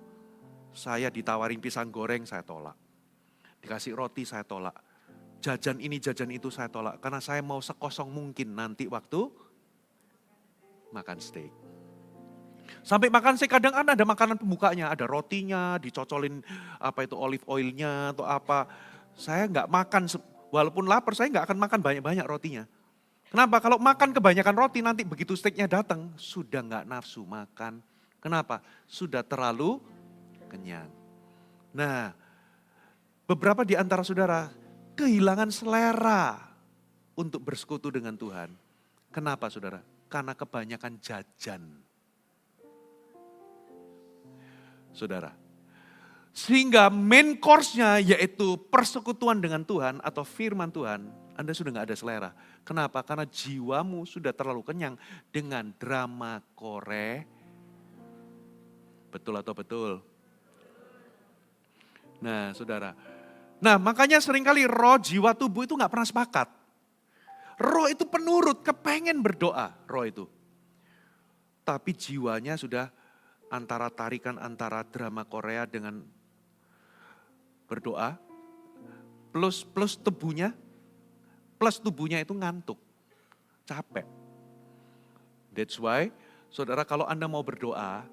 saya ditawarin pisang goreng, saya tolak. Dikasih roti, saya tolak. Jajan ini, jajan itu saya tolak. Karena saya mau sekosong mungkin nanti waktu makan steak. Sampai makan steak kadang ada makanan pembukanya, ada rotinya, dicocolin olive oilnya atau apa. Saya nggak makan, walaupun lapar saya nggak akan makan banyak-banyak rotinya. Kenapa? Kalau makan kebanyakan roti nanti begitu steaknya datang, sudah nggak nafsu makan. Kenapa? Sudah terlalu kenyang. Nah, beberapa di antara saudara kehilangan selera untuk bersekutu dengan Tuhan. Kenapa saudara? Karena kebanyakan jajan. Saudara. Sehingga main course-nya yaitu persekutuan dengan Tuhan atau firman Tuhan, Anda sudah nggak ada selera. Kenapa? Karena jiwamu sudah terlalu kenyang dengan drama Korea. Betul atau betul? Nah saudara. Nah makanya seringkali roh, jiwa, tubuh itu nggak pernah sepakat. Roh itu penurut, kepengen berdoa roh itu. Tapi jiwanya sudah tarikan antara drama Korea dengan berdoa. Plus tubuhnya itu ngantuk, capek. That's why, saudara kalau Anda mau berdoa,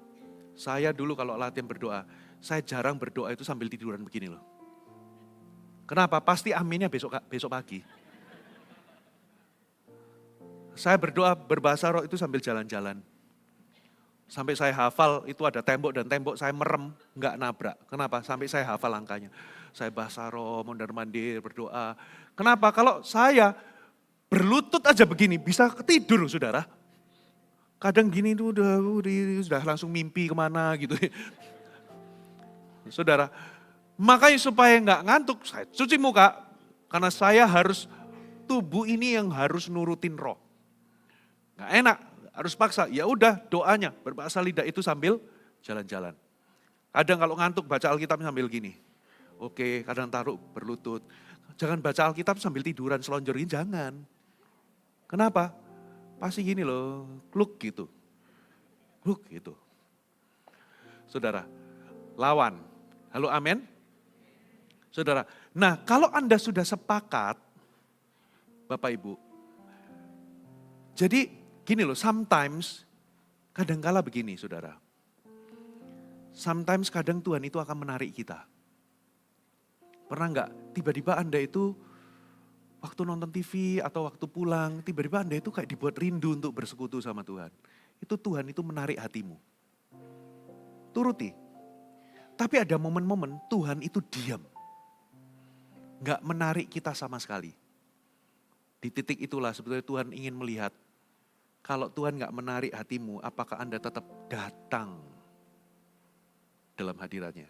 saya dulu kalau latihan berdoa, saya jarang berdoa itu sambil tiduran begini loh. Kenapa? Pasti aminnya besok pagi. Saya berdoa berbahasa roh itu sambil jalan-jalan. Sampai saya hafal itu ada tembok dan tembok saya merem, nggak nabrak. Kenapa? Sampai saya hafal angkanya. Saya bahasa roh, mondar-mandir, berdoa. Kenapa? Kalau saya berlutut aja begini, bisa ketidur saudara. Kadang gini tuh udah langsung mimpi kemana gitu. Saudara, makanya supaya nggak ngantuk, saya cuci muka. Karena saya harus, tubuh ini yang harus nurutin roh. Nggak enak, harus paksa. Ya udah doanya, berbahasa lidah itu sambil jalan-jalan. Kadang kalau ngantuk baca Alkitab sambil gini. Oke, kadang taruh berlutut. Jangan baca Alkitab sambil tiduran, selonjorin, jangan. Kenapa? Pasti gini loh, kluk gitu. Saudara, lawan. Halo amin? Saudara, nah kalau Anda sudah sepakat, Bapak Ibu. Jadi gini loh, sometimes, kadangkala begini saudara. Sometimes kadang Tuhan itu akan menarik kita. Pernah enggak tiba-tiba Anda itu waktu nonton TV atau waktu pulang, tiba-tiba Anda itu kayak dibuat rindu untuk bersekutu sama Tuhan. Itu Tuhan itu menarik hatimu. Turuti. Tapi ada momen-momen Tuhan itu diam. Enggak menarik kita sama sekali. Di titik itulah sebetulnya Tuhan ingin melihat. Kalau Tuhan enggak menarik hatimu, apakah Anda tetap datang dalam hadiratnya?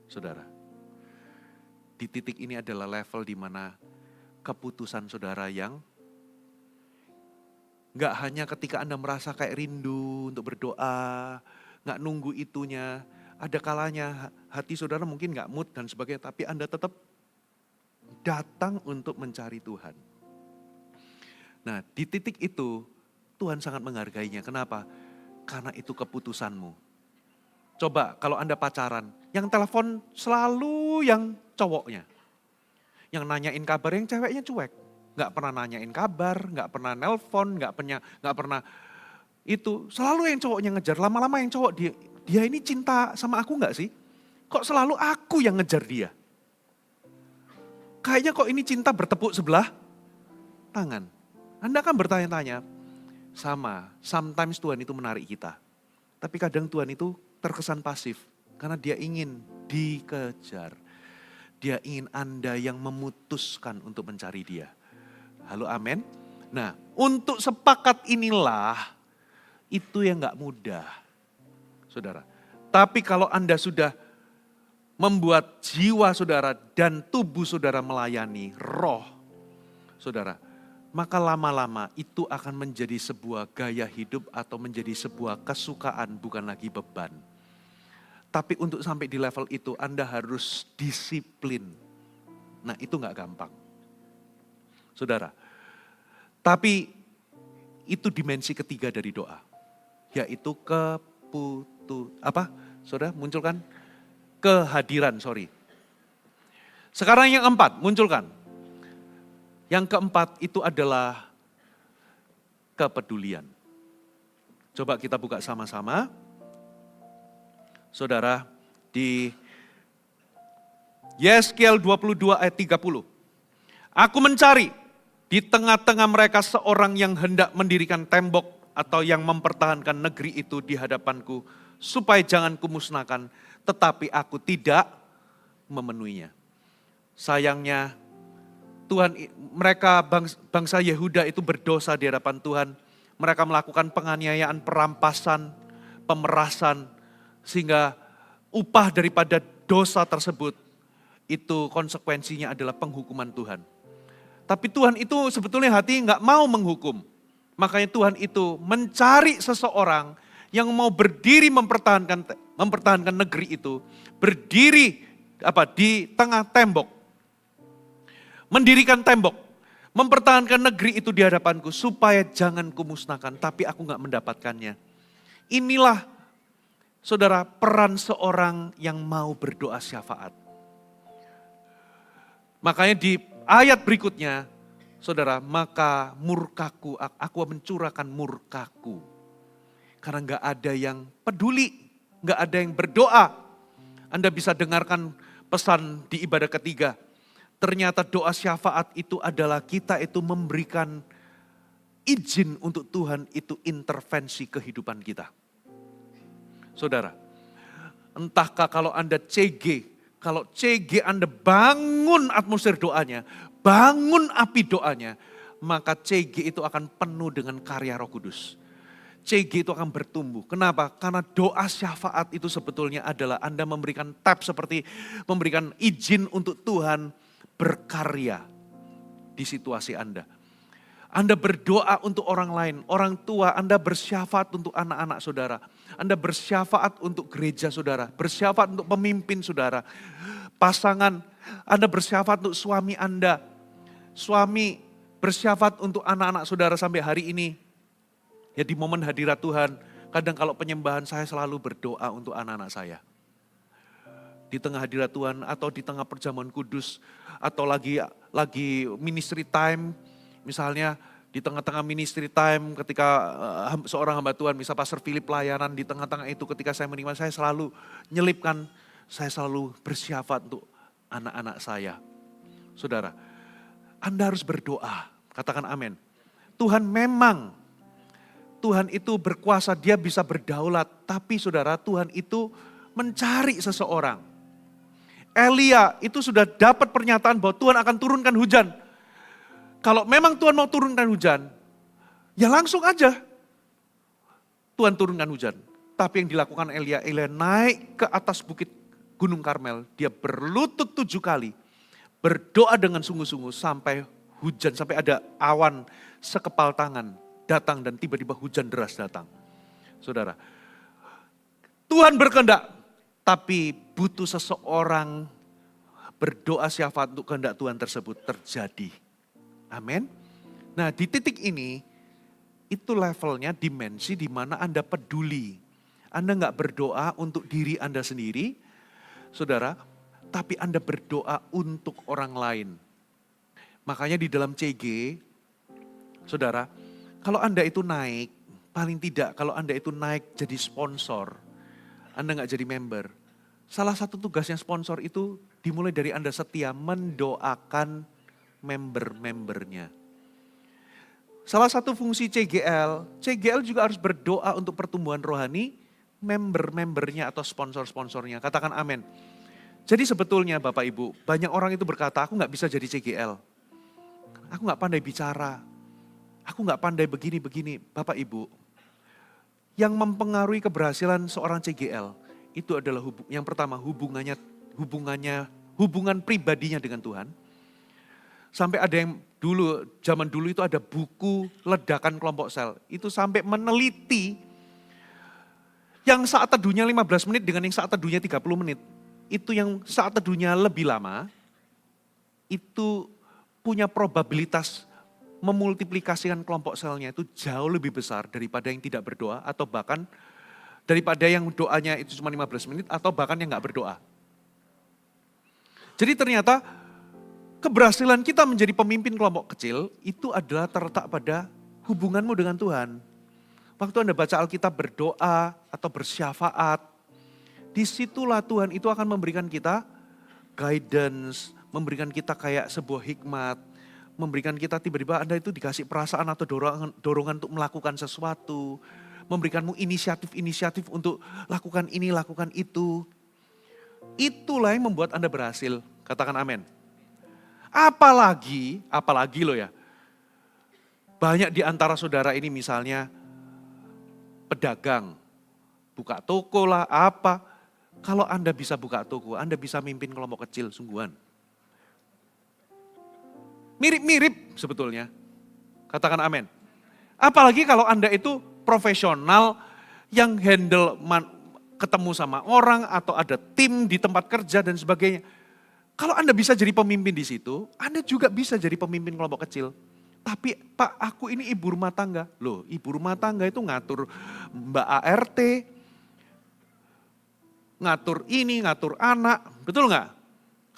Saudara. Di titik ini adalah level di mana keputusan saudara yang gak hanya ketika Anda merasa kayak rindu untuk berdoa, gak nunggu itunya. Ada kalanya hati saudara mungkin gak mood dan sebagainya, tapi Anda tetap datang untuk mencari Tuhan. Nah di titik itu Tuhan sangat menghargainya. Kenapa? Karena itu keputusanmu. Coba kalau Anda pacaran, yang telepon selalu yang cowoknya. Yang nanyain kabar yang ceweknya cuek. Gak pernah nanyain kabar, gak pernah nelpon, gak pernah itu. Selalu yang cowoknya ngejar, lama-lama yang cowok dia ini cinta sama aku gak sih? Kok selalu aku yang ngejar dia? Kayaknya kok ini cinta bertepuk sebelah tangan. Anda kan bertanya-tanya, sama, sometimes Tuhan itu menarik kita. Tapi kadang Tuhan itu terkesan pasif. Karena dia ingin dikejar. Dia ingin Anda yang memutuskan untuk mencari dia. Halo amin. Nah untuk sepakat inilah itu yang gak mudah. Saudara. Tapi kalau Anda sudah membuat jiwa saudara dan tubuh saudara melayani roh. Saudara. Maka lama-lama itu akan menjadi sebuah gaya hidup atau menjadi sebuah kesukaan bukan lagi beban. Tapi untuk sampai di level itu Anda harus disiplin. Nah itu gak gampang. Saudara, Tapi itu dimensi ketiga dari doa, yaitu Saudara munculkan? Kehadiran, Sekarang yang keempat, munculkan. Yang keempat itu adalah kepedulian. Coba kita buka sama-sama. Saudara, di Yeskiel 22 ayat 30. Aku mencari di tengah-tengah mereka seorang yang hendak mendirikan tembok atau yang mempertahankan negeri itu di hadapanku, supaya jangan kumusnahkan, tetapi aku tidak memenuhinya. Sayangnya bangsa Yehuda itu berdosa di hadapan Tuhan. Mereka melakukan penganiayaan, perampasan, pemerasan, sehingga upah daripada dosa tersebut itu konsekuensinya adalah penghukuman Tuhan. Tapi Tuhan itu sebetulnya hati nggak mau menghukum. Makanya Tuhan itu mencari seseorang yang mau berdiri mempertahankan negeri itu, berdiri di tengah tembok, mendirikan tembok, mempertahankan negeri itu di hadapanku supaya jangan kumusnahkan, tapi aku nggak mendapatkannya. Inilah, saudara, peran seorang yang mau berdoa syafaat. Makanya di ayat berikutnya, saudara, maka murkaku, aku mencurahkan murkaku. Karena gak ada yang peduli, gak ada yang berdoa. Anda bisa dengarkan pesan di ibadah ketiga. Ternyata doa syafaat itu adalah kita itu memberikan izin untuk Tuhan itu intervensi kehidupan kita. Saudara, entahkah kalau Anda kalau CG Anda bangun atmosfer doanya, bangun api doanya, maka CG itu akan penuh dengan karya Roh Kudus. CG itu akan bertumbuh. Kenapa? Karena doa syafaat itu sebetulnya adalah Anda memberikan seperti memberikan izin untuk Tuhan berkarya di situasi Anda. Anda berdoa untuk orang lain, orang tua, Anda bersyafaat untuk anak-anak saudara. Anda bersyafaat untuk gereja saudara, bersyafaat untuk pemimpin saudara. Pasangan, Anda bersyafaat untuk suami Anda. Suami bersyafaat untuk anak-anak saudara sampai hari ini. Ya di momen hadirat Tuhan, kadang kalau penyembahan saya selalu berdoa untuk anak-anak saya. Di tengah hadirat Tuhan atau di tengah perjamuan kudus atau lagi ministry time. Misalnya di tengah-tengah ministry time ketika seorang hamba Tuhan, misal Pastor Philip pelayanan, di tengah-tengah itu ketika saya menikmati, saya selalu nyelipkan, saya selalu bersyafaat untuk anak-anak saya. Saudara, Anda harus berdoa, katakan amin. Tuhan itu berkuasa, dia bisa berdaulat, tapi saudara Tuhan itu mencari seseorang. Elia itu sudah dapat pernyataan bahwa Tuhan akan turunkan hujan. Kalau memang Tuhan mau turunkan hujan, ya langsung aja Tuhan turunkan hujan. Tapi yang dilakukan Elia naik ke atas bukit Gunung Karmel. Dia berlutut 7 kali, berdoa dengan sungguh-sungguh sampai hujan, sampai ada awan sekepal tangan datang dan tiba-tiba hujan deras datang. Saudara, Tuhan berkehendak, tapi butuh seseorang berdoa syafaat untuk kehendak Tuhan tersebut terjadi. Amin. Nah di titik ini, itu levelnya dimensi di mana Anda peduli. Anda gak berdoa untuk diri Anda sendiri, saudara, tapi Anda berdoa untuk orang lain. Makanya di dalam CG, saudara, kalau Anda itu naik, paling tidak kalau Anda itu naik jadi sponsor, Anda gak jadi member. Salah satu tugasnya sponsor itu dimulai dari Anda setia mendoakan member-membernya. Salah satu fungsi CGL juga harus berdoa untuk pertumbuhan rohani member-membernya atau sponsor-sponsornya. Katakan amin. Jadi sebetulnya Bapak Ibu, banyak orang itu berkata, aku gak bisa jadi CGL. Aku gak pandai bicara. Aku gak pandai begini-begini. Bapak Ibu, yang mempengaruhi keberhasilan seorang CGL, itu adalah yang pertama hubungan pribadinya dengan Tuhan. Sampai ada yang zaman dulu itu ada buku ledakan kelompok sel. Itu sampai meneliti yang saat teduhnya 15 menit dengan yang saat teduhnya 30 menit. Itu yang saat teduhnya lebih lama, itu punya probabilitas memultiplikasikan kelompok selnya itu jauh lebih besar daripada yang tidak berdoa atau bahkan daripada yang doanya itu cuma 15 menit atau bahkan yang gak berdoa. Jadi ternyata keberhasilan kita menjadi pemimpin kelompok kecil itu adalah terletak pada hubunganmu dengan Tuhan. Waktu Anda baca Alkitab berdoa atau bersyafaat, disitulah Tuhan itu akan memberikan kita guidance, memberikan kita kayak sebuah hikmat, memberikan kita tiba-tiba Anda itu dikasih perasaan atau dorongan untuk melakukan sesuatu, memberikanmu inisiatif-inisiatif untuk lakukan ini, lakukan itu. Itulah yang membuat Anda berhasil, katakan amin. Apalagi loh ya, banyak di antara saudara ini misalnya pedagang, buka toko lah apa. Kalau Anda bisa buka toko, Anda bisa mimpin kelompok kecil sungguhan. Mirip-mirip sebetulnya, katakan amin. Apalagi kalau Anda itu profesional yang handle ketemu sama orang atau ada tim di tempat kerja dan sebagainya. Kalau Anda bisa jadi pemimpin di situ, Anda juga bisa jadi pemimpin kelompok kecil. Tapi Pak, aku ini ibu rumah tangga. Loh, ibu rumah tangga itu ngatur Mbak ART, ngatur ini, ngatur anak, betul nggak?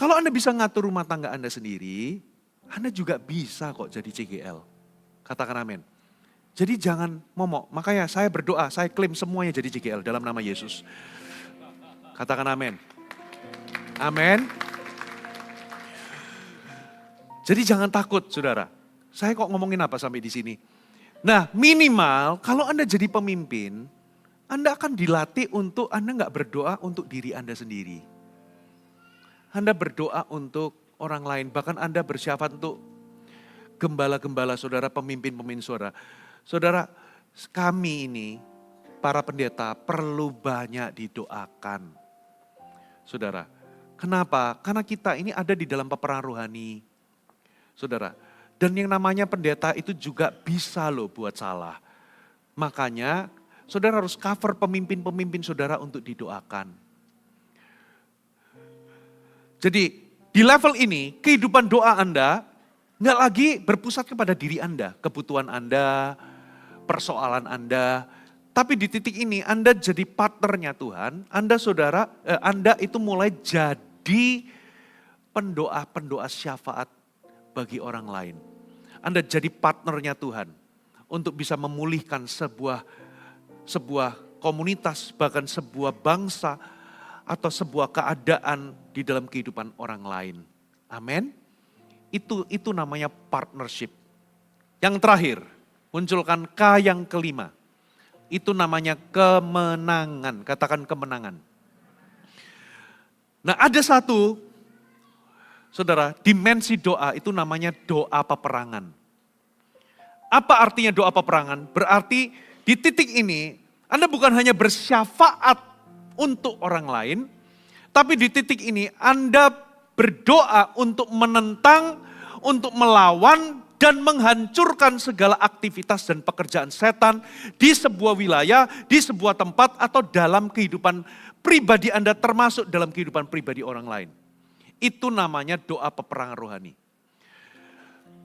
Kalau Anda bisa ngatur rumah tangga Anda sendiri, Anda juga bisa kok jadi CGL. Katakan amin. Jadi jangan momok, makanya saya berdoa, saya klaim semuanya jadi CGL dalam nama Yesus. Katakan amin. Amin. Jadi jangan takut saudara. Saya kok ngomongin apa sampai di sini? Nah minimal kalau Anda jadi pemimpin, Anda akan dilatih untuk Anda nggak berdoa untuk diri Anda sendiri. Anda berdoa untuk orang lain, bahkan Anda bersyafaat untuk gembala-gembala saudara, pemimpin-pemimpin saudara. Saudara, kami ini, para pendeta perlu banyak didoakan. Saudara, kenapa? Karena kita ini ada di dalam peperangan rohani. Saudara, dan yang namanya pendeta itu juga bisa loh buat salah. Makanya saudara harus cover pemimpin-pemimpin saudara untuk didoakan. Jadi di level ini kehidupan doa Anda nggak lagi berpusat kepada diri Anda, kebutuhan Anda, persoalan Anda. Tapi di titik ini Anda jadi partnernya Tuhan, Anda itu mulai jadi pendoa-pendoa syafaat bagi orang lain. Anda jadi partnernya Tuhan untuk bisa memulihkan sebuah komunitas, bahkan sebuah bangsa atau sebuah keadaan di dalam kehidupan orang lain. Amin. Itu namanya partnership. Yang terakhir, munculkan K yang kelima. Itu namanya kemenangan. Katakan kemenangan. Nah ada satu, saudara, dimensi doa itu namanya doa peperangan. Apa artinya doa peperangan? Berarti di titik ini Anda bukan hanya bersyafaat untuk orang lain, tapi di titik ini Anda berdoa untuk menentang, untuk melawan dan menghancurkan segala aktivitas dan pekerjaan setan di sebuah wilayah, di sebuah tempat atau dalam kehidupan pribadi Anda termasuk dalam kehidupan pribadi orang lain. Itu namanya doa peperangan rohani.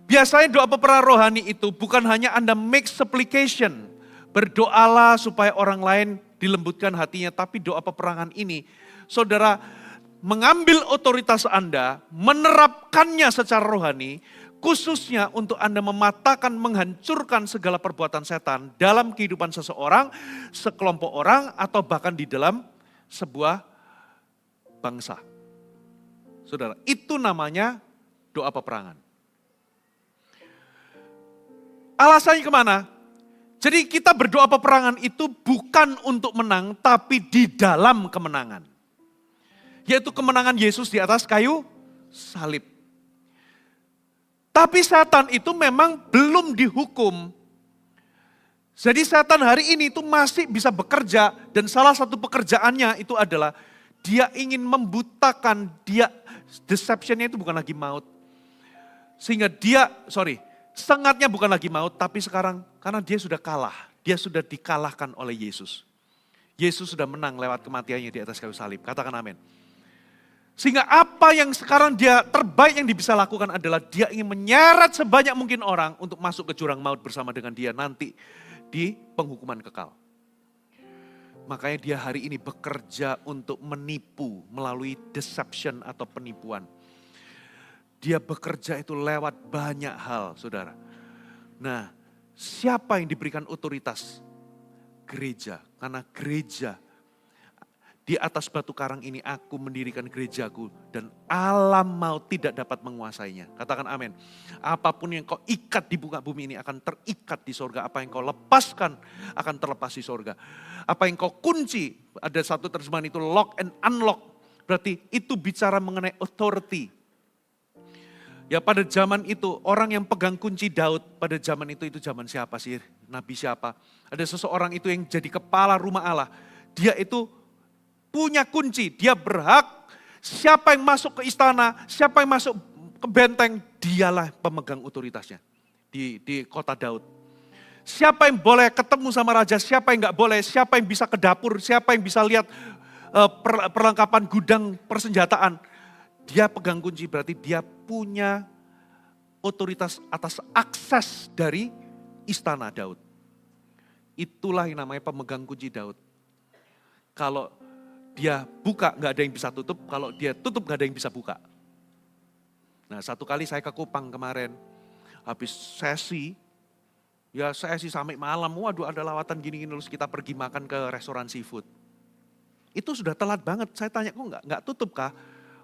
Biasanya doa peperangan rohani itu bukan hanya Anda make supplication, berdoalah supaya orang lain dilembutkan hatinya, tapi doa peperangan ini saudara mengambil otoritas Anda, menerapkannya secara rohani, khususnya untuk Anda mematahkan, menghancurkan segala perbuatan setan dalam kehidupan seseorang, sekelompok orang, atau bahkan di dalam sebuah bangsa. Saudara, itu namanya doa peperangan. Alasannya kemana? Jadi kita berdoa peperangan itu bukan untuk menang, tapi di dalam kemenangan. Yaitu kemenangan Yesus di atas kayu salib. Tapi setan itu memang belum dihukum. Jadi setan hari ini itu masih bisa bekerja dan salah satu pekerjaannya itu adalah dia ingin membutakan, deceptionnya itu bukan lagi maut. Sehingga sengatnya bukan lagi maut, tapi sekarang karena dia sudah kalah, dia sudah dikalahkan oleh Yesus. Yesus sudah menang lewat kematiannya di atas kayu salib, katakan amin. Sehingga apa yang sekarang dia terbaik yang dia bisa lakukan adalah dia ingin menyeret sebanyak mungkin orang untuk masuk ke jurang maut bersama dengan dia nanti di penghukuman kekal. Makanya dia hari ini bekerja untuk menipu melalui deception atau penipuan. Dia bekerja itu lewat banyak hal, saudara. Nah, siapa yang diberikan otoritas? Gereja. Karena gereja, di atas batu karang ini aku mendirikan gerejaku dan alam maut tidak dapat menguasainya. Katakan amin. Apapun yang kau ikat di muka bumi ini akan terikat di sorga. Apa yang kau lepaskan akan terlepas di sorga. Apa yang kau kunci, ada satu terjemahan itu lock and unlock. Berarti itu bicara mengenai authority. Ya pada zaman itu orang yang pegang kunci Daud pada zaman itu zaman siapa sih? Nabi siapa? Ada seseorang itu yang jadi kepala rumah Allah. Dia itu punya kunci, dia berhak, siapa yang masuk ke istana, siapa yang masuk ke benteng, dialah pemegang otoritasnya di kota Daud. Siapa yang boleh ketemu sama raja, siapa yang gak boleh, siapa yang bisa ke dapur, siapa yang bisa lihat perlengkapan gudang persenjataan. Dia pegang kunci, berarti dia punya otoritas atas akses dari istana Daud. Itulah yang namanya pemegang kunci Daud. Kalau dia buka gak ada yang bisa tutup, kalau dia tutup gak ada yang bisa buka. Nah satu kali saya ke Kupang kemarin, habis sesi sampai malam, waduh ada lawatan gini-gini, terus kita pergi makan ke restoran seafood. Itu sudah telat banget, saya tanya kok gak tutup kah?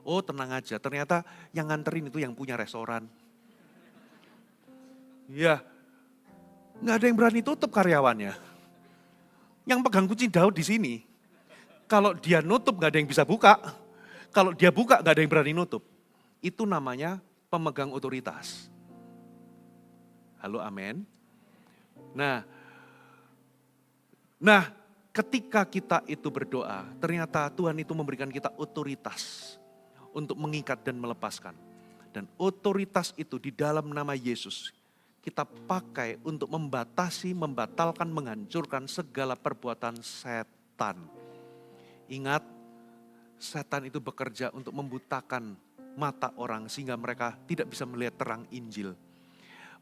Oh tenang aja, ternyata yang nganterin itu yang punya restoran. Ya, gak ada yang berani tutup karyawannya. Yang pegang kunci Daud di sini. Kalau dia nutup gak ada yang bisa buka. Kalau dia buka gak ada yang berani nutup. Itu namanya pemegang otoritas. Halo amin. Nah ketika kita itu berdoa, ternyata Tuhan itu memberikan kita otoritas untuk mengikat dan melepaskan. Dan otoritas itu di dalam nama Yesus kita pakai untuk membatasi, membatalkan, menghancurkan segala perbuatan setan. Ingat, setan itu bekerja untuk membutakan mata orang sehingga mereka tidak bisa melihat terang Injil.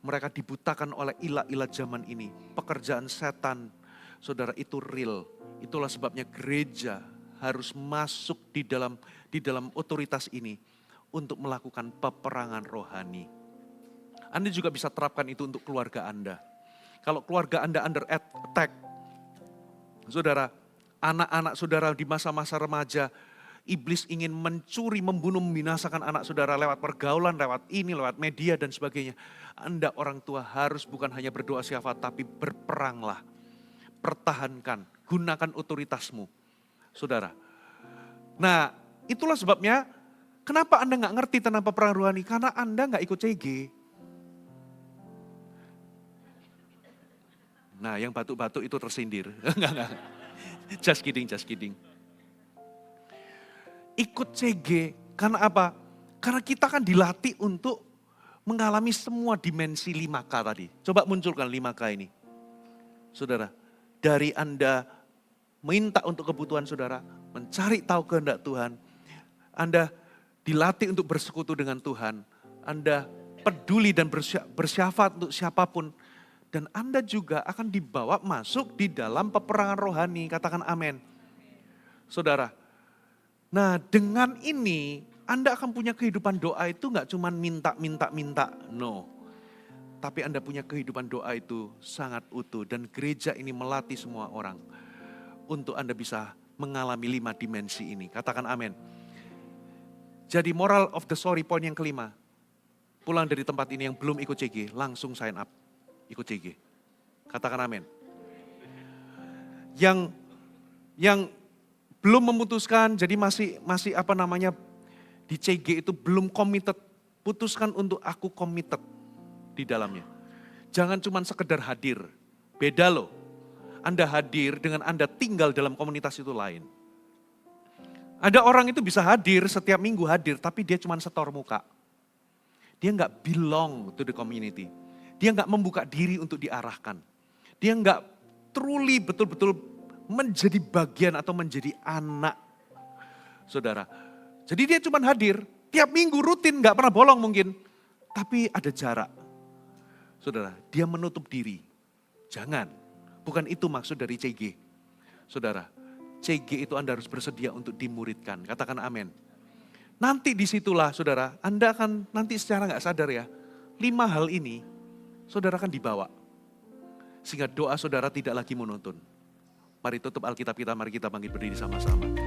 Mereka dibutakan oleh ilah-ilah zaman ini. Pekerjaan setan, saudara, itu real. Itulah sebabnya gereja harus masuk di dalam otoritas ini untuk melakukan peperangan rohani. Anda juga bisa terapkan itu untuk keluarga Anda. Kalau keluarga Anda under attack, saudara, anak-anak saudara di masa-masa remaja, iblis ingin mencuri, membunuh, membinasakan anak saudara lewat pergaulan, lewat ini, lewat media dan sebagainya. Anda orang tua harus bukan hanya berdoa syafaat, tapi berperanglah. Pertahankan, gunakan otoritasmu, saudara. Nah, itulah sebabnya kenapa Anda gak ngerti tentang peperangan rohani? Karena Anda gak ikut CG. Nah, yang batuk-batuk itu tersindir. Enggak. Just kidding. Ikut CG, karena apa? Karena kita kan dilatih untuk mengalami semua dimensi 5K tadi. Coba munculkan 5K ini. Saudara, dari Anda minta untuk kebutuhan saudara, mencari tahu kehendak Tuhan, Anda dilatih untuk bersekutu dengan Tuhan, Anda peduli dan bersyafaat untuk siapapun, dan Anda juga akan dibawa masuk di dalam peperangan rohani, katakan amin. Saudara, nah dengan ini Anda akan punya kehidupan doa itu gak cuma minta, no. Tapi Anda punya kehidupan doa itu sangat utuh dan gereja ini melatih semua orang untuk Anda bisa mengalami 5 dimensi ini, katakan amin. Jadi moral of the story point yang kelima, pulang dari tempat ini yang belum ikut CG, langsung sign up, ikut CG. Katakan amin. Yang belum memutuskan, jadi masih di CG itu belum committed, putuskan untuk aku committed di dalamnya. Jangan cuma sekedar hadir, beda loh. Anda hadir dengan Anda tinggal dalam komunitas itu lain. Ada orang itu bisa hadir, setiap minggu hadir, tapi dia cuma setor muka. Dia nggak belong to the community. Dia nggak membuka diri untuk diarahkan. Dia nggak truly betul-betul menjadi bagian atau menjadi anak. Saudara, Jadi dia cuma hadir, tiap minggu rutin, gak pernah bolong mungkin. Tapi ada jarak. Saudara, dia menutup diri. Jangan, bukan itu maksud dari CG. Saudara, CG itu Anda harus bersedia untuk dimuridkan. Katakan amin. Nanti disitulah saudara, Anda akan nanti secara gak sadar ya, 5 hal ini saudara akan dibawa. Sehingga doa saudara tidak lagi monoton. Mari tutup Alkitab kita, mari kita bangkit berdiri sama-sama.